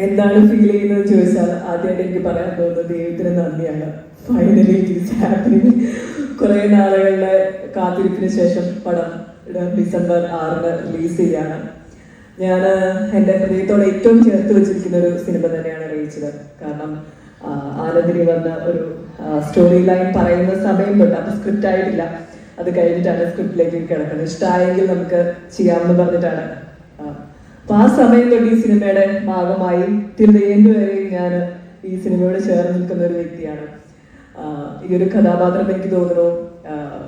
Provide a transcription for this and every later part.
എന്താണ് ഫീൽ ചെയ്യുന്നത് ചോദിച്ചാൽ ആദ്യമായിട്ട് എനിക്ക് പറയാൻ തോന്നുന്നത് ദൈവത്തിന് നന്ദിയാണ്. Finally it is happening. കുറേ നാളുകളുടെ കാത്തിരിപ്പിന് ശേഷം പടം ഡിസംബർ 6 റിലീസ് ചെയ്യാണ്. ഞാൻ എൻ്റെ ഹൃദയത്തോടെ ഏറ്റവും ചേർത്ത് വെച്ചിരിക്കുന്ന ഒരു സിനിമ തന്നെയാണ് റേച്ചൽ. കാരണം ആനന്ദിനി വന്ന ഒരു സ്റ്റോറി ലൈൻ പറയുന്ന സമയം തൊട്ട്, അത് സ്ക്രിപ്റ്റ് ആയിട്ടില്ല, അത് കഴിഞ്ഞിട്ടാണ് സ്ക്രിപ്റ്റിലേക്ക് കിടക്കുന്നത്. ഇഷ്ടമായെങ്കിൽ നമുക്ക് ചെയ്യാമെന്ന് പറഞ്ഞിട്ടാണ്. അപ്പൊ ആ സമയം തൊട്ട് ഈ സിനിമയുടെ ഭാഗമായി തിരുവനന്തപുരം വരെയും ഞാൻ ഈ സിനിമയോട് ചേർന്ന് നിൽക്കുന്ന ഒരു വ്യക്തിയാണ്. ഈ ഒരു കഥാപാത്രം എനിക്ക് തോന്നുന്നു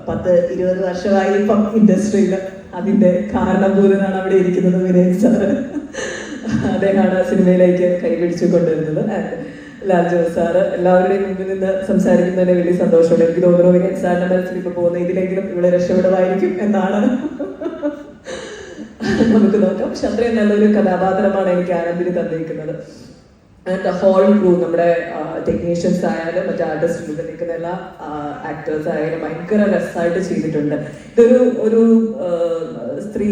10-20 വർഷമായി ഇപ്പം ഇൻഡസ്ട്രിയിൽ. അതിന്റെ കാരണഭൂതനാണ് അവിടെ ഇരിക്കുന്നത് വിനയ് സാറ്. അദ്ദേഹമാണ് സിനിമയിലേക്ക് കൈപിടിച്ചു കൊണ്ടുവരുന്നത്. ലാൽ ജോസ് സാറ് എല്ലാവരുടെയും മുമ്പിൽ നിന്ന് സംസാരിക്കുന്നതിന് വലിയ സന്തോഷമുണ്ട്. എനിക്ക് തോന്നുന്നു വിനയ് സാറിന്റെ മനസ്സിൽ ഇപ്പൊ പോകുന്ന ഇതിലെങ്കിലും ഇവിടെ രക്ഷപ്പെടുമായിരിക്കും എന്നാണ്. നമുക്ക് നോക്കാം. പക്ഷെ അത്രയും നല്ലൊരു കഥാപാത്രമാണ് എനിക്ക് ആനന്ദിന് തന്നിരിക്കുന്നത്. ആൻഡ് ഹോൾ ക്രൂ, നമ്മുടെ ടെക്നീഷ്യൻസ് ആയാലും മറ്റു ആർട്ടിസ്റ്റുകൾ നിൽക്കുന്ന എല്ലാ ആക്ടേഴ്സ് ആയാലും ഭയങ്കര രസമായിട്ട് ചെയ്തിട്ടുണ്ട്. ഇതൊരു സ്ത്രീ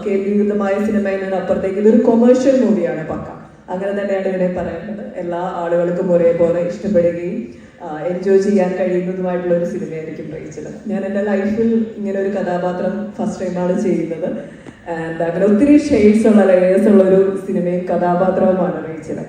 കേന്ദ്രീകൃതമായ സിനിമയിൽ നിന്ന് അപ്പുറത്തേക്ക് ഇതൊരു കൊമേഴ്ഷ്യൽ മൂവിയാണ് പക്ക. അങ്ങനെ തന്നെയാണ് ഇതിനെ പറയുന്നത്. എല്ലാ ആളുകൾക്കും ഒരേപോലെ ഇഷ്ടപ്പെടുകയും എൻജോയ് ചെയ്യാൻ കഴിയുന്നതുമായിട്ടുള്ള ഒരു സിനിമയായിരിക്കും റേച്ചൽ. ഞാൻ എൻ്റെ ലൈഫിൽ ഇങ്ങനെ ഒരു കഥാപാത്രം ഫസ്റ്റ് ടൈമാണ് ചെയ്യുന്നത്. ആൻഡ് അങ്ങനെ ഒത്തിരി ഷെയ്ഡ്സ് ഉള്ള ലേയേഴ്സ് ഉള്ള ഒരു സിനിമയും കഥാപാത്രവുമാണ് റേച്ചൽ.